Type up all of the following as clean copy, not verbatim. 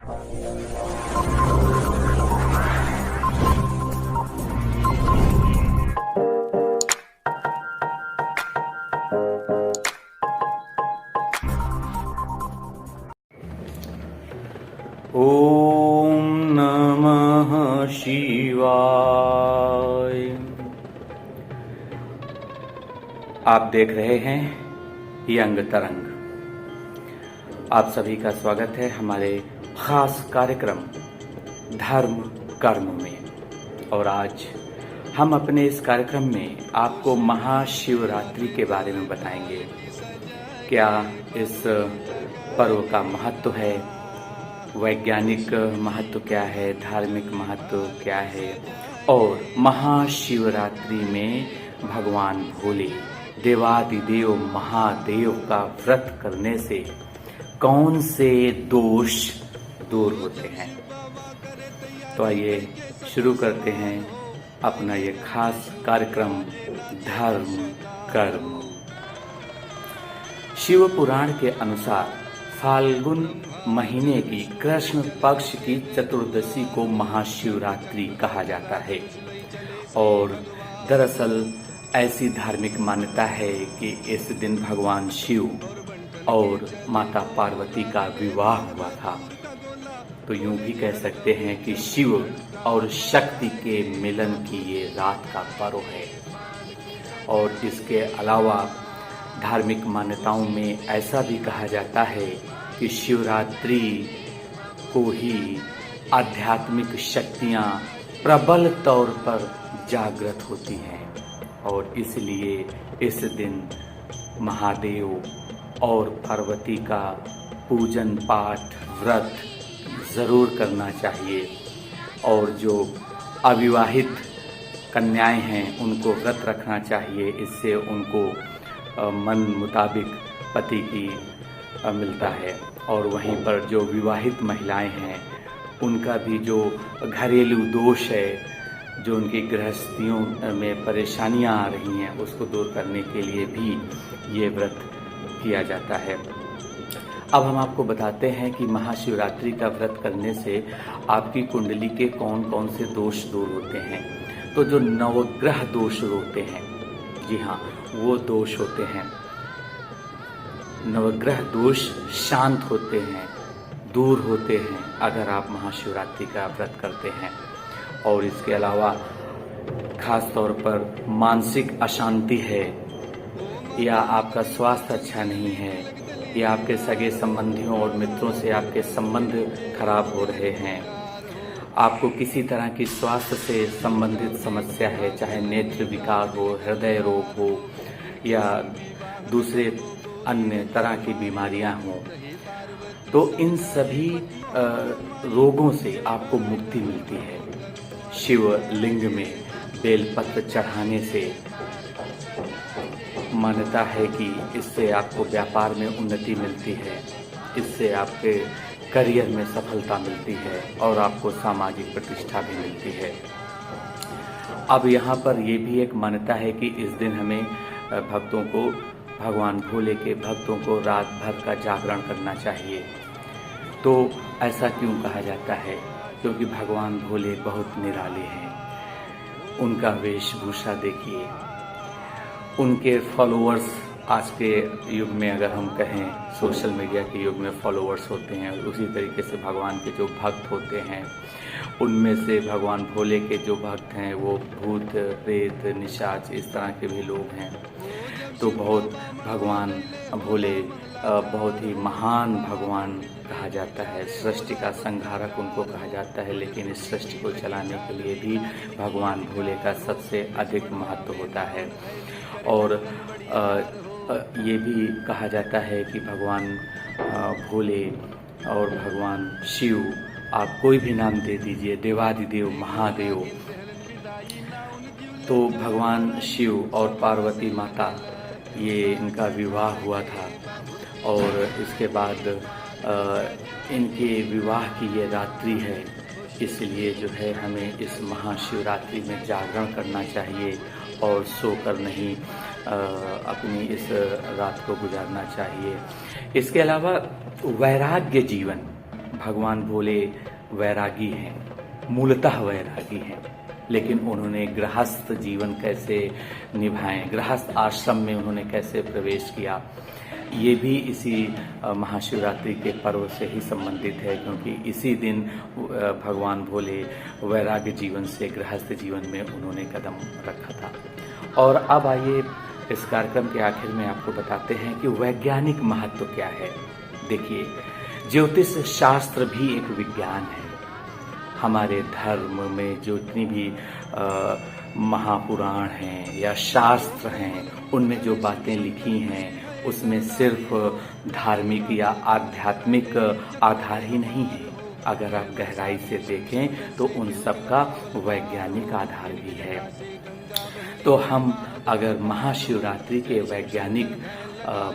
ओम नमः शिवाय। आप देख रहे हैं यंग तरंग। आप सभी का स्वागत है हमारे खास कार्यक्रम धर्म कर्म में। और आज हम अपने इस कार्यक्रम में आपको महाशिवरात्रि के बारे में बताएंगे। क्या इस पर्व का महत्व है, वैज्ञानिक महत्व क्या है, धार्मिक महत्व क्या है, और महाशिवरात्रि में भगवान भोले देवादिदेव महादेव का व्रत करने से कौन से दोष दूर होते हैं। तो आइए शुरू करते हैं अपना ये खास कार्यक्रम धर्म कर्म। शिव पुराण के अनुसार फाल्गुन महीने की कृष्ण पक्ष की चतुर्दशी को महाशिवरात्रि कहा जाता है। और दरअसल ऐसी धार्मिक मान्यता है कि इस दिन भगवान शिव और माता पार्वती का विवाह हुआ था। तो यूं भी कह सकते हैं कि शिव और शक्ति के मिलन की ये रात का पर्व है। और इसके अलावा धार्मिक मान्यताओं में ऐसा भी कहा जाता है कि शिवरात्रि को ही आध्यात्मिक शक्तियां प्रबल तौर पर जागृत होती हैं। और इसलिए इस दिन महादेव और पार्वती का पूजन पाठ व्रत जरूर करना चाहिए। और जो अविवाहित कन्याएं हैं उनको व्रत रखना चाहिए। इससे उनको मन मुताबिक पति की मिलता है। और वहीं पर जो विवाहित महिलाएं हैं उनका भी जो घरेलू दोष है, जो उनकी गृहस्थियों में परेशानियां आ रही हैं, उसको दूर करने के लिए भी ये व्रत किया जाता है। अब हम आपको बताते हैं कि महाशिवरात्रि का व्रत करने से आपकी कुंडली के कौन कौन से दोष दूर होते हैं। तो जो नवग्रह दोष होते हैं, जी हाँ, वो दोष होते हैं। नवग्रह दोष शांत होते हैं, दूर होते हैं अगर आप महाशिवरात्रि का व्रत करते हैं। और इसके अलावा खास तौर पर मानसिक अशांति है, या आपका स्वास्थ्य अच्छा नहीं है, या आपके सगे संबंधियों और मित्रों से आपके संबंध खराब हो रहे हैं, आपको किसी तरह की स्वास्थ्य से संबंधित समस्या है, चाहे नेत्र विकार हो, हृदय रोग हो, या दूसरे अन्य तरह की बीमारियां हों, तो इन सभी रोगों से आपको मुक्ति मिलती है। शिव लिंग में बेलपत्र चढ़ाने से मान्यता है कि इससे आपको व्यापार में उन्नति मिलती है, इससे आपके करियर में सफलता मिलती है और आपको सामाजिक प्रतिष्ठा भी मिलती है। अब यहाँ पर ये भी एक मान्यता है कि इस दिन हमें भक्तों को, भगवान भोले के भक्तों को रात भर का जागरण करना चाहिए। तो ऐसा क्यों कहा जाता है? क्योंकि भगवान भोले बहुत निराले हैं। उनका वेशभूषा देखिए, उनके फॉलोअर्स आज के युग में अगर हम कहें, सोशल मीडिया के युग में फॉलोअर्स होते हैं, उसी तरीके से भगवान के जो भक्त होते हैं, उनमें से भगवान भोले के जो भक्त हैं वो भूत प्रेत निशाच इस तरह के भी लोग हैं। तो बहुत भगवान भोले बहुत ही महान भगवान कहा जाता है। सृष्टि का संहारक उनको कहा जाता है, लेकिन इस सृष्टि को चलाने के लिए भी भगवान भोले का सबसे अधिक महत्व होता है। और ये भी कहा जाता है कि भगवान भोले और भगवान शिव, आप कोई भी नाम दे दीजिए, देवादिदेव महादेव, तो भगवान शिव और पार्वती माता, ये इनका विवाह हुआ था। और इसके बाद इनके विवाह की ये रात्रि है, इसलिए जो है हमें इस महाशिवरात्रि में जागरण करना चाहिए और सोकर नहीं अपनी इस रात को गुजारना चाहिए। इसके अलावा वैराग्य जीवन, भगवान भोले वैरागी हैं, मूलतः वैरागी हैं, लेकिन उन्होंने गृहस्थ जीवन कैसे निभाएं, गृहस्थ आश्रम में उन्होंने कैसे प्रवेश किया, ये भी इसी महाशिवरात्रि के पर्व से ही संबंधित है, क्योंकि इसी दिन भगवान भोले वैराग्य जीवन से गृहस्थ जीवन में उन्होंने कदम रखा था। और अब आइए इस कार्यक्रम के आखिर में आपको बताते हैं कि वैज्ञानिक महत्व क्या है। देखिए, ज्योतिष शास्त्र भी एक विज्ञान है। हमारे धर्म में जो जितनी भी महापुराण हैं या शास्त्र हैं, उनमें जो बातें लिखी हैं उसमें सिर्फ धार्मिक या आध्यात्मिक आधार ही नहीं है। अगर आप गहराई से देखें तो उन सब का वैज्ञानिक आधार भी है। तो हम अगर महाशिवरात्रि के वैज्ञानिक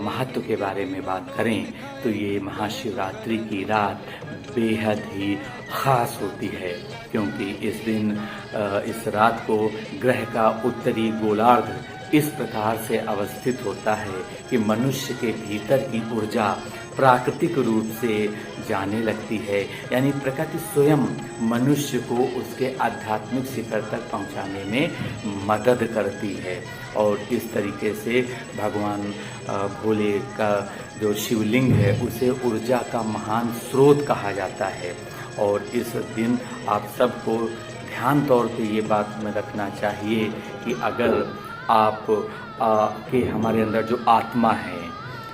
महत्व के बारे में बात करें तो ये महाशिवरात्रि की रात बेहद ही खास होती है, क्योंकि इस दिन इस रात को ग्रह का उत्तरी गोलार्ध इस प्रकार से अवस्थित होता है कि मनुष्य के भीतर की ऊर्जा प्राकृतिक रूप से जाने लगती है, यानी प्रकृति स्वयं मनुष्य को उसके आध्यात्मिक शिखर तक पहुंचाने में मदद करती है। और इस तरीके से भगवान भोले का जो शिवलिंग है उसे ऊर्जा का महान स्रोत कहा जाता है। और इस दिन आप सबको ध्यान तौर पे ये बात में रखना चाहिए कि अगर आप के हमारे अंदर जो आत्मा है,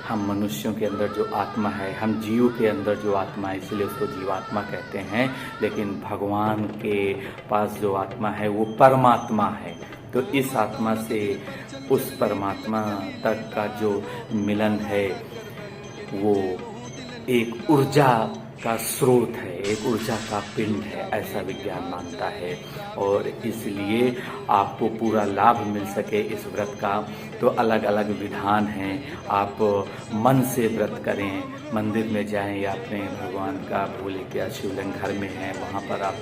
हम मनुष्यों के अंदर जो आत्मा है, हम जीव के अंदर जो आत्मा है, इसलिए उसको जीवात्मा कहते हैं, लेकिन भगवान के पास जो आत्मा है वो परमात्मा है। तो इस आत्मा से उस परमात्मा तक का जो मिलन है वो एक ऊर्जा का स्रोत है, एक ऊर्जा का पिंड है, ऐसा विज्ञान मानता है। और इसलिए आपको पूरा लाभ मिल सके इस व्रत का तो अलग अलग विधान हैं। आप मन से व्रत करें, मंदिर में जाएं या अपने भगवान का भोले के शिवलिंग घर में है वहाँ पर आप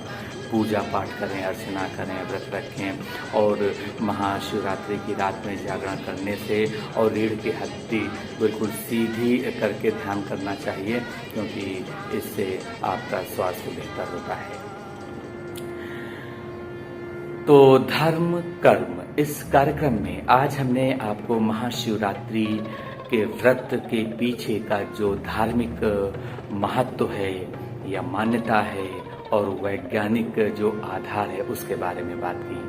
पूजा पाठ करें, अर्चना करें, व्रत रखें। और महाशिवरात्रि की रात में जागरण करने से और रीढ़ की हड्डी बिल्कुल सीधी करके ध्यान करना चाहिए, क्योंकि इससे आपका स्वास्थ्य बेहतर होता है। तो धर्म कर्म इस कार्यक्रम में आज हमने आपको महाशिवरात्रि के व्रत के पीछे का जो धार्मिक महत्व है या मान्यता है और वैज्ञानिक जो आधार है उसके बारे में बात की।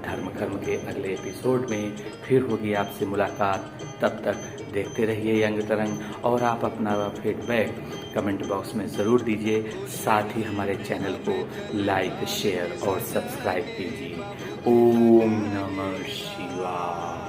धर्म कर्म के अगले एपिसोड में फिर होगी आपसे मुलाकात। तब तक देखते रहिए यंग तरंग और आप अपना फीडबैक कमेंट बॉक्स में ज़रूर दीजिए। साथ ही हमारे चैनल को लाइक, शेयर और सब्सक्राइब कीजिए। ओम नमः शिवाय।